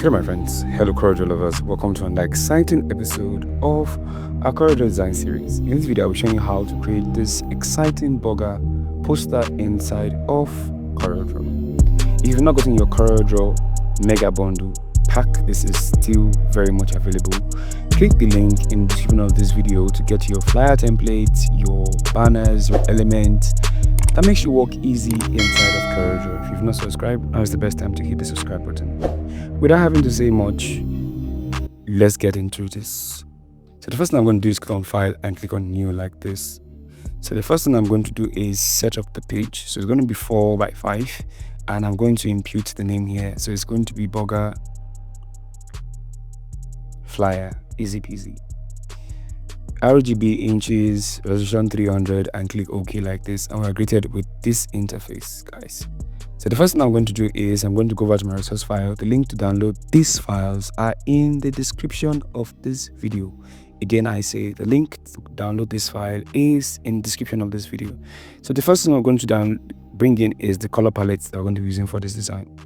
Hello my friends, hello CorelDraw lovers, welcome to another exciting episode of our CorelDraw design series. In this video I'll be showing you how to create this exciting burger poster inside of CorelDraw. If you've not gotten your CorelDraw mega bundle pack, this is still very much available. Click the link in the description of this video to get your flyer templates, your banners, your elements. That makes your work easy inside of CorelDraw. If you've not subscribed, now is the best time to hit the subscribe button. Without having to say much, let's get into this. So the first thing I'm going to do is click on File and click on New like this. So the first thing I'm going to do is set up the page. So it's going to be 4x5 and I'm going to impute the name here. So it's going to be Burger Flyer, easy peasy. RGB inches, resolution 300, and click OK like this, and we're greeted with this interface, guys. So the first thing I'm going to do is I'm going to go over to my resource file. The link to download these files are in the description of this video. Again, I say the link to download this file is in the description of this video. So the first thing I'm going to bring in is the color palettes that I'm going to be using for this design.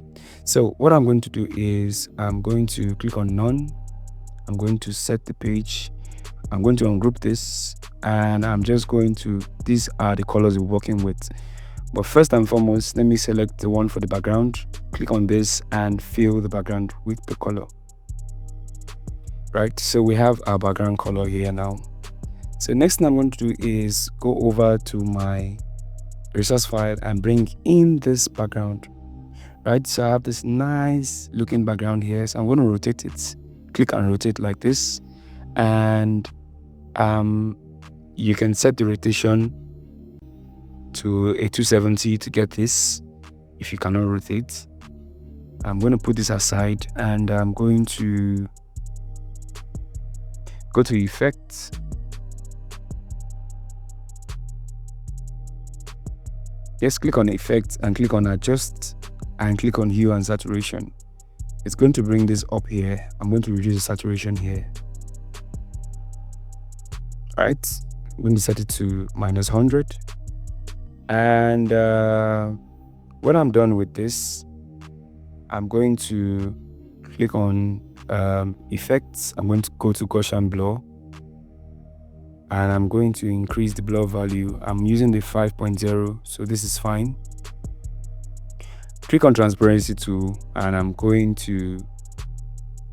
So what I'm going to do is I'm going to click on None. I'm going to set the page. I'm going to ungroup this and I'm just going to, these are the colors we're working with. But first and foremost, let me select the one for the background, click on this and fill the background with the color. Right, so we have our background color here now. So next thing I'm going to do is go over to my resource file and bring in this background. Right, so I have this nice looking background here, so I'm going to rotate it. Click and rotate like this, and you can set the rotation to a 270 to get this if you cannot rotate. I'm going to put this aside and I'm going to go to Effects, yes, click on Effects and click on Adjust and click on Hue and Saturation. It's going to bring this up here. I'm going to reduce the saturation here. Right, I'm going to set it to -100, and when I'm done with this, I'm going to click on Effects. I'm going to go to Gaussian Blur and I'm going to increase the blur value. I'm using the 5.0, so this is fine. Click on Transparency tool and I'm going to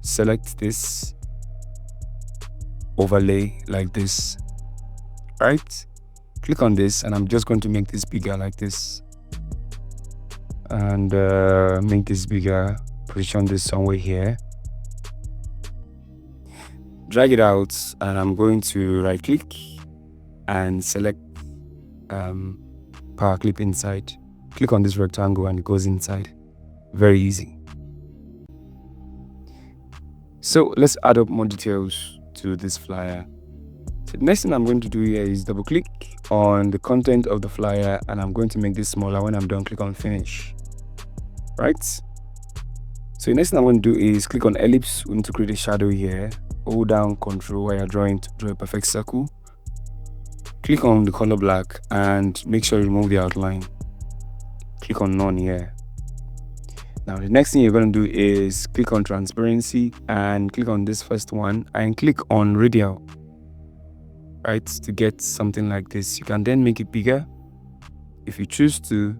select this overlay like this. Right, click on this and I'm just going to make this bigger like this, and make this bigger, position this somewhere here, drag it out, and I'm going to right click and select power clip inside. Click on this rectangle and it goes inside. Very easy. So let's add up more details to this flyer. So the next thing I'm going to do here is double click on the content of the flyer and I'm going to make this smaller. When I'm done, click on Finish. Right, so the next thing I'm going to do is click on Ellipse. We need to create a shadow here. Hold down Control while you're drawing to draw a perfect circle. Click on the color black and make sure you remove the outline. Click on None here. Now the next thing you're going to do is click on Transparency and click on this first one and click on Radial, right, to get something like this. You can then make it bigger if you choose to.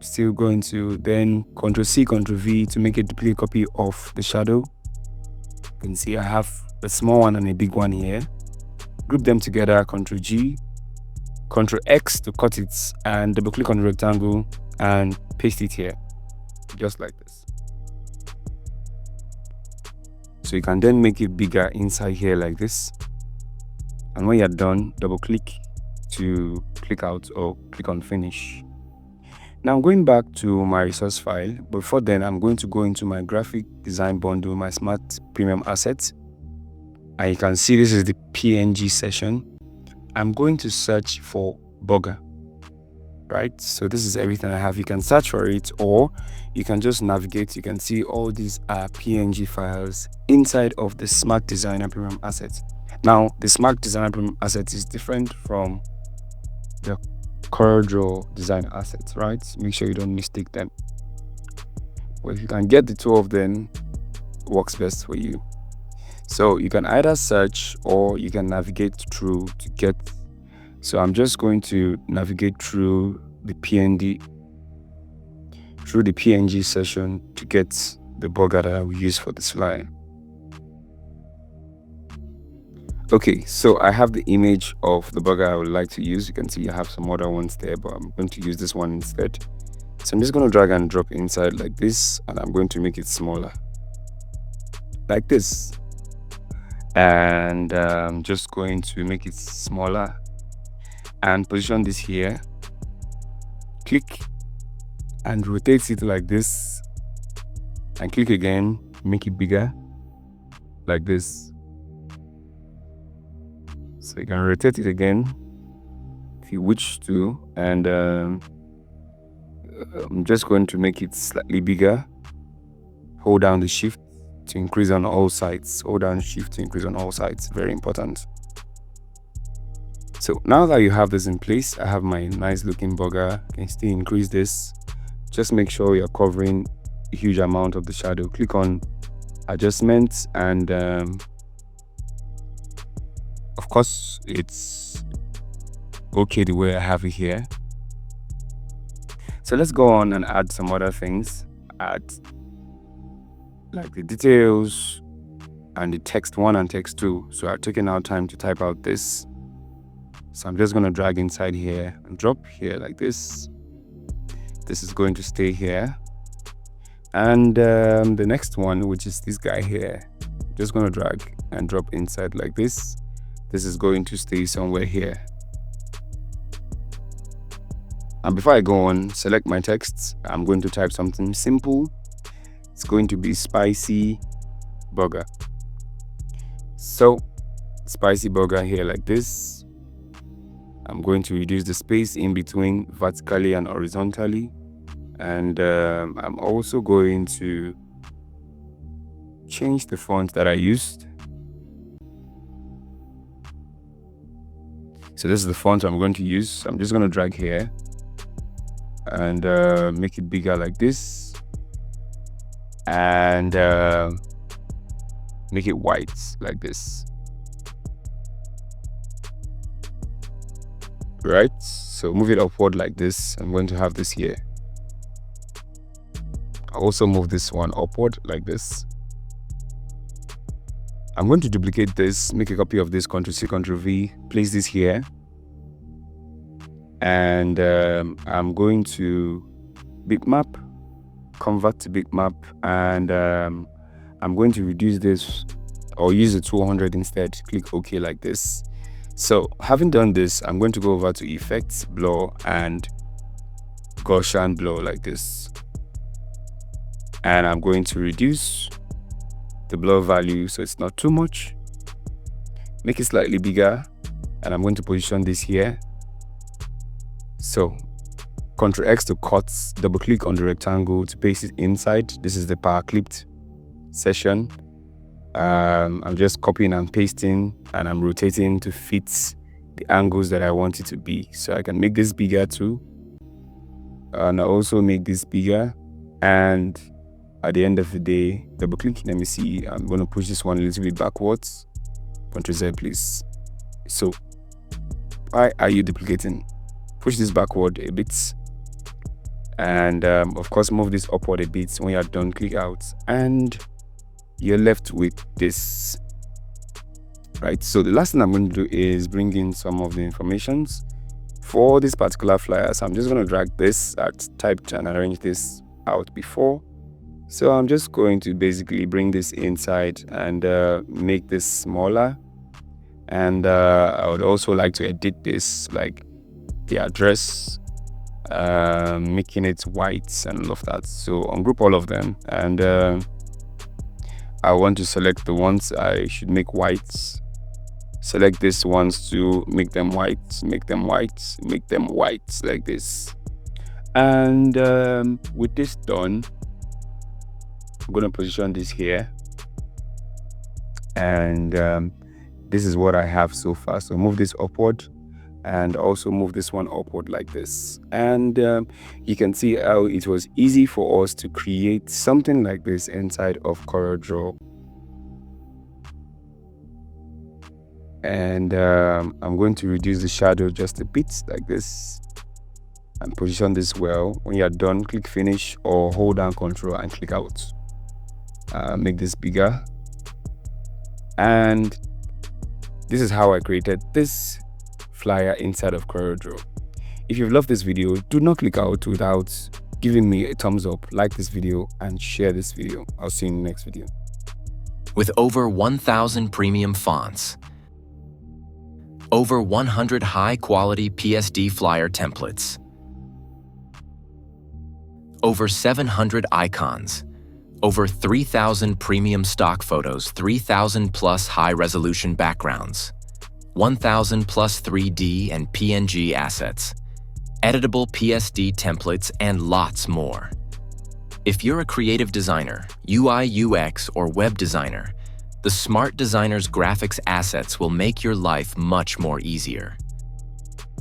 Still going to then Ctrl+C, Ctrl+V to make a duplicate copy of the shadow. You can see I have a small one and a big one here. Group them together, Ctrl+G, Ctrl+X to cut it, and double click on the rectangle and paste it here, just like this. So you can then make it bigger inside here like this. And when you're done, double click to click out or click on Finish. Now I'm going back to my resource file. Before then, I'm going to go into my graphic design bundle, my smart premium assets. And you can see this is the PNG session. I'm going to search for burger. Right, so this is everything I have. You can search for it or you can just navigate. You can see all these are PNG files inside of the Smart Designer Premium Assets. Now the Smart Designer Premium Assets is different from the CorelDraw Design Assets, right? Make sure you don't mistake them. But if you can get the two of them, works best for you. So you can either search or you can navigate through to get. So I'm just going to navigate through the PNG session to get the bugger that I will use for this flyer. Okay, so I have the image of the bugger I would like to use. You can see I have some other ones there, but I'm going to use this one instead. So I'm just going to drag and drop inside like this, and I'm going to make it smaller like this. And I'm just going to make it smaller and position this here. Click and rotate it like this, and click again, make it bigger like this. So you can rotate it again if you wish to, and I'm just going to make it slightly bigger. Hold down the shift to increase on all sides. Hold down shift to increase on all sides. Very important. So now that you have this in place, I have my nice looking bugger. You can still increase this. Just make sure you're covering a huge amount of the shadow. Click on adjustments, and of course it's okay the way I have it here. So let's go on and add some other things. Add like the details and the text 1 and text 2. So I've taken our time to type out this. So I'm just going to drag inside here and drop here like this. This is going to stay here. And the next one, which is this guy here, just going to drag and drop inside like this. This is going to stay somewhere here. And before I go on, select my text. I'm going to type something simple. It's going to be spicy burger. So spicy burger here like this. I'm going to reduce the space in between vertically and horizontally. And I'm also going to change the font that I used. So this is the font I'm going to use. I'm just going to drag here and make it bigger like this, and make it white like this. Right, so move it upward like this. I'm going to have this here. I'll also move this one upward like this. I'm going to duplicate this, make a copy of this, Ctrl+C, Ctrl+V, place this here. And I'm going to bitmap, convert to bitmap, and I'm going to reduce this or use the 200 instead. Click OK like this. So having done this, I'm going to go over to Effects, Blur, and Gaussian Blur like this. And I'm going to reduce the blur value so it's not too much. Make it slightly bigger, and I'm going to position this here. So Ctrl+X to cut, double click on the rectangle to paste it inside. This is the power clipped session. I'm just copying and pasting, and I'm rotating to fit the angles that I want it to be. So I can make this bigger too, and I also make this bigger. And at the end of the day, double click. Let me see. I'm going to push this one a little bit backwards. Ctrl+Z, please. So why are you duplicating? Push this backward a bit, and of course move this upward a bit. When you're done, click out, and you're left with this. Right, so the last thing I'm going to do is bring in some of the informations for this particular flyer. So I'm just going to drag this. I typed and arranged this out before, so I'm just going to basically bring this inside and make this smaller. And I would also like to edit this, like the address, making it white and all of that. So ungroup all of them, and I want to select the ones I should make white. Select these ones to make them white, make them white, make them white like this. And with this done, I'm going to position this here, and this is what I have so far. So move this upward, and also move this one upward like this. And you can see how it was easy for us to create something like this inside of CorelDraw. And I'm going to reduce the shadow just a bit like this and position this well. When you're done, click finish or hold down Ctrl and click out. Make this bigger. And this is how I created this flyer inside of CorelDraw. If you've loved this video, do not click out without giving me a thumbs up, like this video, and share this video. I'll see you in the next video. With over 1,000 premium fonts, over 100 high-quality PSD flyer templates, over 700 icons, over 3,000 premium stock photos, 3,000 plus high-resolution backgrounds, 1,000 plus 3D and PNG assets, editable PSD templates, and lots more. If you're a creative designer, UI, UX, or web designer, the Smart Designer's graphics assets will make your life much more easier.